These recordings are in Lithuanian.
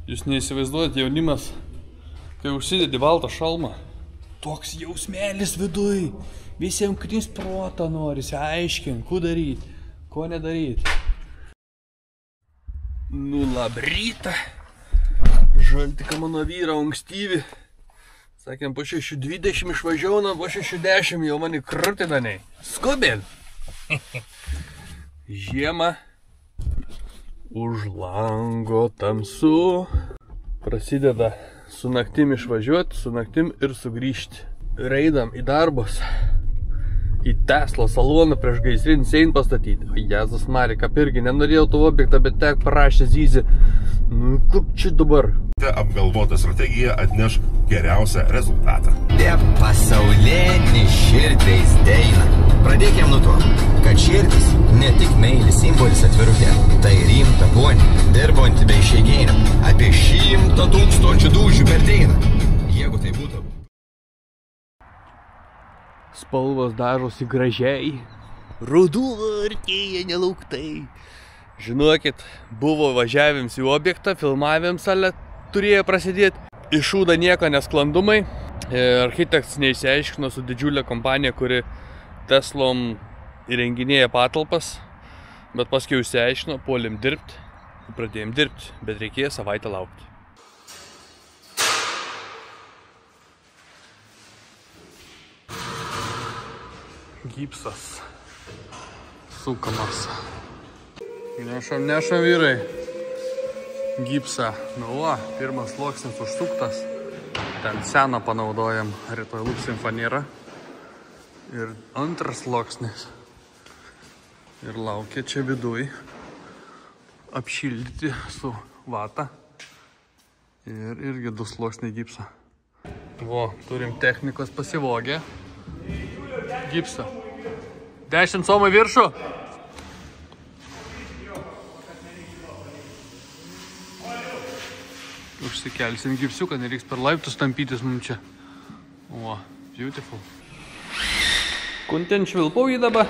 Jūs neįsivaizduojat, jaunimas, kai užsidedi baltą šalmą, toks jausmelis viduj, visiems kris protą norisi aiškint, ko daryti, ko nedaryti. Nu labrytą, žaltika mano vyra ankstyvi, sakėm, po 6:20 išvažiauna, po 6:10 jau mani krūtinaniai, skubėl. Žiema, už lango tamsu, prasideda su naktim išvažiuoti, su naktim ir sugrįžti. Ir eidam į darbus, į Tesla saloną prieš gaisrinį sein pastatyti. O Jėzus Marika, irgi nenorėjau to objektą, bet tek parašė Zyzi. Nu, kaip čia dabar? Apgalvota strategija atneš geriausią rezultatą. Be pasaulinį širdais dainą. Pradėkime nuo to, kad širdis ne tik meilis simbolis atvirukė, tai rimta ponė, dirbanti be išeigėnio, apie 100 000 dūžių per dieną. Jeigu tai būtų. Spalvos dažosi gražiai, ruduo artėja nelauktai. Žinokit, buvo važiavėms į objektą, filmavėms salę turėjo prasidėti. Iššūda nieko nesklandumai. Architektas neįsiaiškino su didžiulė kompanija, kuri Teslom įrenginėja patalpas, bet paskui išsiaiškino, puolėm dirbti, pradėjom dirbti, bet reikėjo savaitę laukti. Gipsas sukamas. Nešam vyrai gipsą. Nu va, pirmas sluoksnis užsuktas. Ten seną panaudojam, rytoj lūksim fanierą. Ir antras sluoksnis. Ir laukia čia viduj apšildyti su vata. Ir irgi 2 sluoksniai gipsą. Vo, turim technikos pasivogę. Gipsą. 10 somų viršų. Užsikelsim gipsiuką, nereiks per laiptus tampytis mums čia. O, beautiful. Kun ten švilpau jį dabar?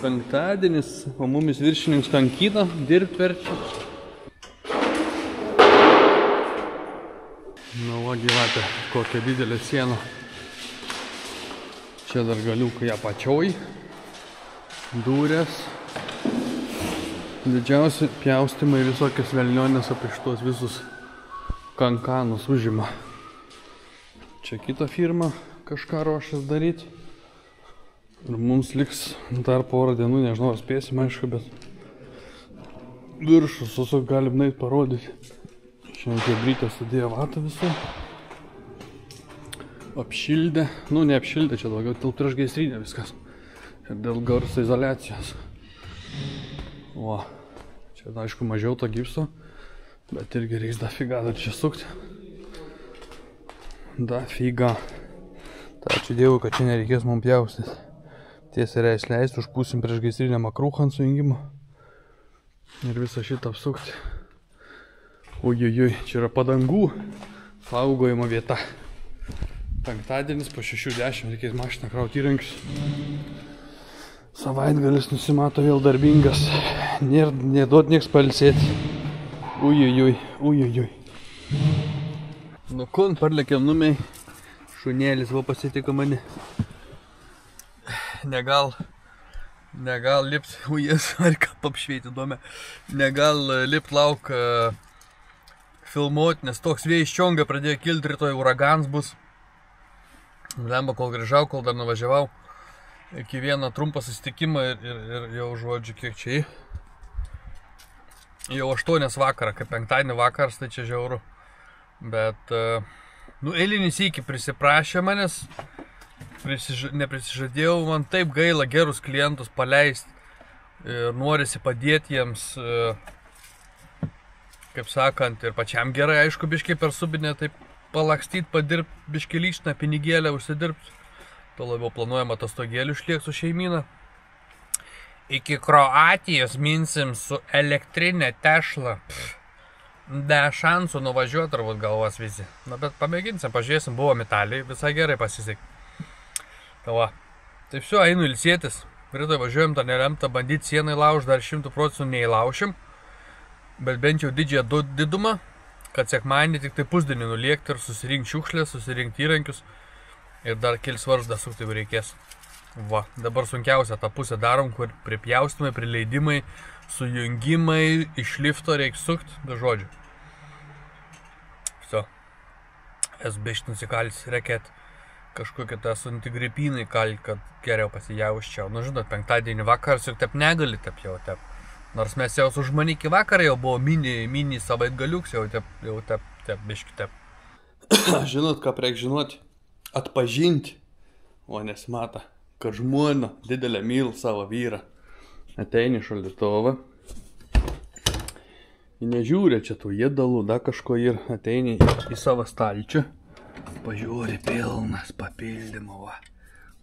Penktadienis, o mumis viršininks kankina, dirbt verčia. Nu, va, gyvatė, kokia didelė siena. Čia dar galiukai apačioj. Dūrės. Didžiausi pjaustimai visokios velnionės apie šitos visus kankanus užima. Čia kita firma kažką ruošės daryti. Ir mums liks dar porą dienų, nežinau, ar spėsim, aišku, bet viršus susuk galim nait parodyti. Šiandien kebrytė sudėjo vatą visą. Apšildė. Nu, ne apšildė, čia daugiau til prieš gaisrinę viskas. Ir dėl garso izoliacijos. O, čia, aišku, mažiau to gipso, bet irgi reiks dafiga dar čia sukti. Dafiga. Tai ačiū Dievui, kad čia nereikės mums pjaustis. Tiesiai reis leisti, užpūsim prieš gaisrinę makrūchą ant sujungimo. Ir visą šitą apsukti. Ujujui, čia yra padangų saugojimo vieta. Penktadienis po 6:10 reikės mašiną krauti įrankius. Savaitgalis nusimato vėl darbingas. Neduot nieks pailsėti. Ujujui. Nu kun, parlėkiam numiai. Šunėlis va pasitiko mane. Negal lipt, ujas, ar ką papšveiti duome. Negal lipt lauk filmuoti, nes toks vėjas čionga pradėjo kilti, rytoj uragans bus. Lemba, kol grįžau, kol dar nuvažiavau. Iki vieną trumpą susitikimą ir jau žodžiu kiek čia. Jau 8 vakarą, kaip penktadienį vakaras, tai čia žiauru. Bet, nu, eilinį sykį prisiprašė manęs. Neprisižadėjau, man taip gaila gerus klientus paleisti. Ir norisi padėti jiems, kaip sakant, ir pačiam gerai, aišku, biškiai per subinę taip palakstyti, padirbti, biškiai lyšną pinigėlę užsidirbti. Tuo labiau planuojama atostogėlių išliek su šeimyna. Iki Kroatijos minsim su elektrinė Tesla. Be šansų nuvažiuoti turbūt galvos visi. Na, bet pamėginsim, pažiūrėsim, buvom Italijai, visai gerai pasisekė. Tai va, taip einu ilsėtis. Rytoj važiuojam tą nelemtą bandyti sieną įlaužti, dar 100% neįlaušim. Bet bent jau didžiąją didumą, kad sekmadienį tik tai pusdienį nuliekti ir susirinkti šiukšlės, susirinkti įrankius. Ir dar kelis varždą sukti, jeigu reikės. Va, dabar sunkiausia tą pusę darom, kur pripjaustumai, prileidimai, sujungimai, iš lifto reikia sukti, be žodžių. Viso. Esu bišt nusikalys, reikėt kažkokie tas antigripinai kalt, kad geriau pasijausčiau. Nu, žinot, penktadienį vakaras jau tep negali tep jau tep. Nors mes jau už mane iki vakarą jau buvo mini savaitgaliuks, jau tep biški tep. Žinot, ką reik žinoti? Atpažinti. O nesimata, kad žmona didelę myl savo vyrą. Ateini šaldytuvą. Ji nežiūrė čia tų jėdalų, da kažko ir ateini į savo stalčių. Pažiūri, pilnas papildymo, va.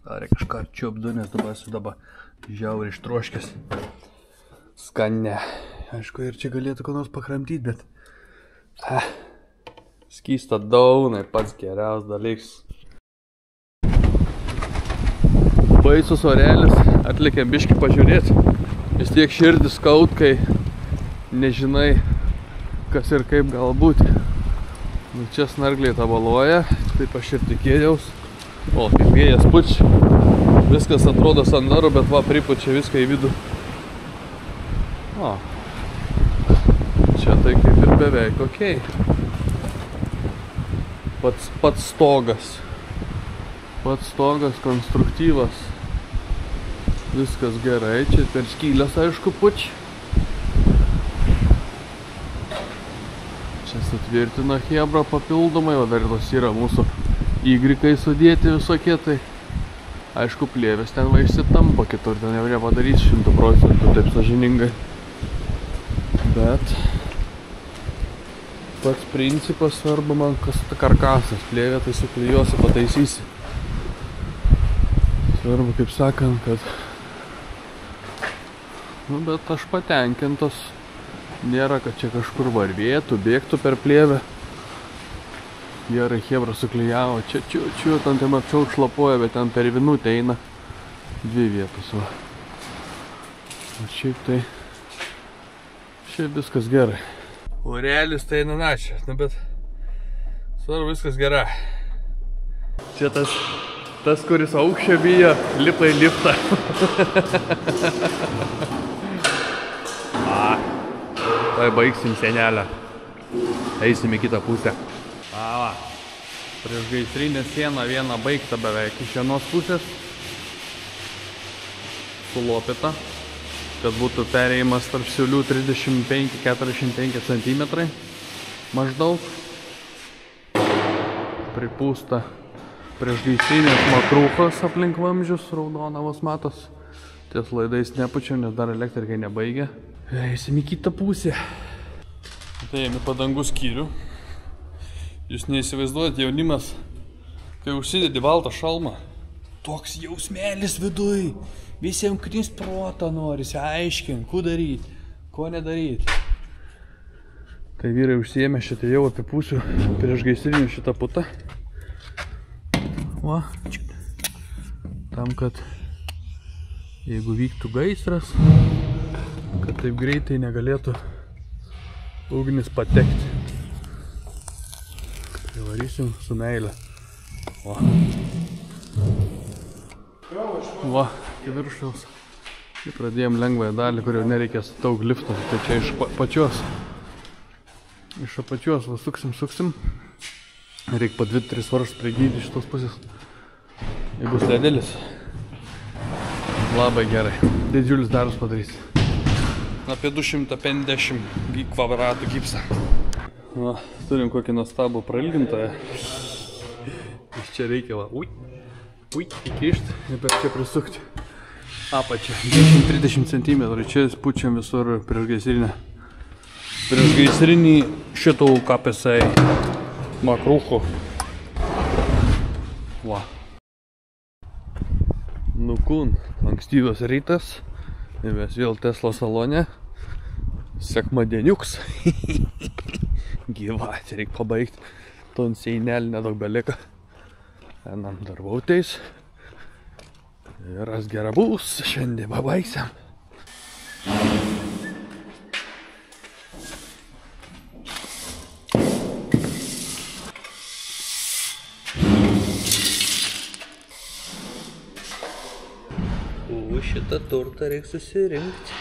Dar kažką čiupdu, nes dabar žiauriai ištroškęs. Skanne. Aišku, ir čia galėtų ko nors pakramtyti, bet... Skysta daunai, pats geriausias dalyks. Baisus orelis, atlikėm biškį pažiūrėti. Vis tiek širdis skaud, kai nežinai, kas ir kaip galbūt. Nu, čia snargliai tabaluoja, taip aš ir tikėjaus. O, kaip vėjas puč. Viskas atrodo sandaru, bet va, pripučia viską į vidų. O, čia tai kaip ir beveik okei. Pats stogas. Pats stogas, konstruktyvas. Viskas gerai, čia per skylės aišku puč. Sutvirtina hebra papildomai, o dar tos yra mūsų Y sudėti visokie, tai aišku plėvės ten va išsitampa, kitur ten jau nepadarys 100%, taip sąžiningai. Bet pats principas svarbu man, kas karkasas, plėvė tai suklijuosi, pataisysi. Svarbu, kaip sakant, kad... Nu, bet aš patenkintas. Nėra, kad čia kažkur varvėtų, bėgtų per plėvę. Gerai, hebra suklijavo. Čia ten arčiau šlapuoja, bet ten per minutę eina 2 vietos. Va. O šiaip tai... Šiaip viskas gerai. Orelis tai eina načias, nu bet... Svarbu, viskas gerai. Čia tas kuris aukščio bijo, lipa į liftą. Tai baigsim senelę. Eisim į kitą pusę. Va. Prieš gaisrinę sieną vieną baigta beveik iš vienos pusės. Sulopita. Kad būtų perėjimas tarp siūlių 35-45 cm. Maždaug. Pripūsta prieš gaisrinės makrūchos aplink vamzdžius. Raudonavos matos. Ties laidais nepučiam, nes dar elektrikai nebaigė. Eisim į kitą pusę. Atėjom į padangų skyrių. Jūs neįsivaizduojat, jaunimas, kai užsidedi baltą šalmą, toks jausmelis viduj. Visiems knys protą norisi, aiškint, ko daryti, ko nedaryti. Tai vyrai užsiėmė šitą jau apipusių prieš gaisrinių šitą putą. Va, tam, kad jeigu vyktų gaisras, kad taip greitai negalėtų ugnis patekti. Tai varysim su meile. Va, į viršaus. Tai pradėjom lengvąją dalį, kur jau nereikės daug liftų. Tai čia iš apačios. Iš apačios va suksim. Reikia po 2-3 varžus prigydyti iš tos pusės. Jeigu sledėlis. Labai gerai. Didžiulis darbas padarys. Apie 250 kvadratų gipsą. Va, turim kokį nuostabų prailgintoją. Iš čia reikia va, įkišti ir per čia prisukti apačią. 20-30 cm. Čia pučiam visur prieš gaisrinę. Prieš gaisrinį šitų KPSA makrūchų. Va. Nukun, ankstyvas rytas. Ir mes vėl Tesla salone. Sekmadieniuks. Gyvatė, reikia pabaigti. Ton seinelį nedaug belika. Einam darbauteis. Ras gera bus, šiandien pabaigsiam. Šitą tortą reikia susirinkti.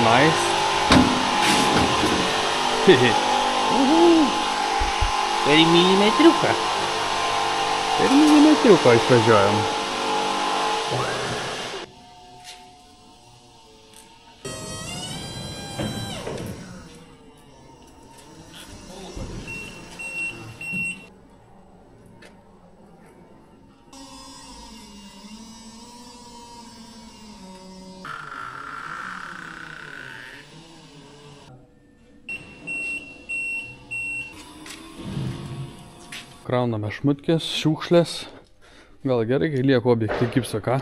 Nice. Per milimetriuką. Per milimetriuką išvažiuojam. Krauname šmutkės, šiukšlės. Gal gerai, kai lieka objektai gipso, ką?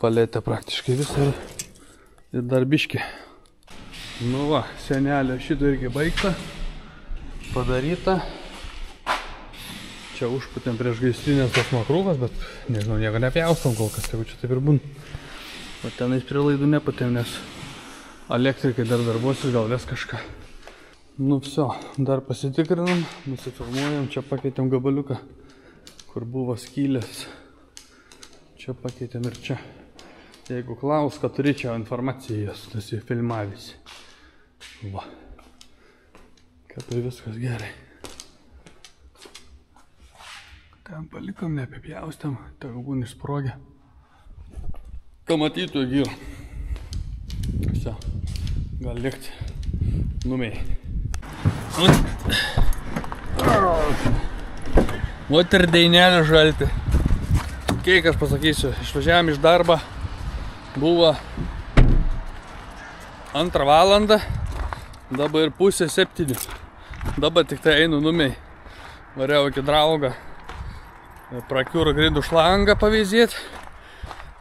Palėtė praktiškai visą ir dar biškį. Nu va, senelė šito irgi baigta. Padaryta. Čia užputėm prieš gaisrinės tos makrūvas, bet nežinau, nieko nepjaustom kol kas, jeigu čia taip ir būn. O tenais prie laidų neputėm, nes elektrikai dar darbuosis, gal ves kažką. Nu viso, dar pasitikrinam, nusifilmuojam, čia pakeitėm gabaliuką, kur buvo skylės. Čia pakeitėm ir čia. Jeigu klaus, kad turėčiau informacijos, tas jį filmavys. Va. Kad tai viskas gerai. Ten palikom, neapipjaustam, tegu būn išsprogę. Ką matytų gyro. Viso, gal likti. Numei. Vat ir dainelė žalti. Kiek aš pasakysiu, išvažiavam iš darbą. Buvo 2 valandą. Dabar ir 6:30. Dabar tik tai einu numei. Norėjau iki draugą prakiūro grindų šlangą pavyzdėti.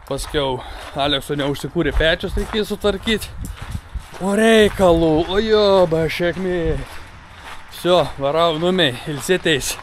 Paskiau Alekso neužsikūrė pečius, reikėjo sutvarkyti. O reikalų, o jo, ba šėkmė. Всё, varau numei, ilsėteis.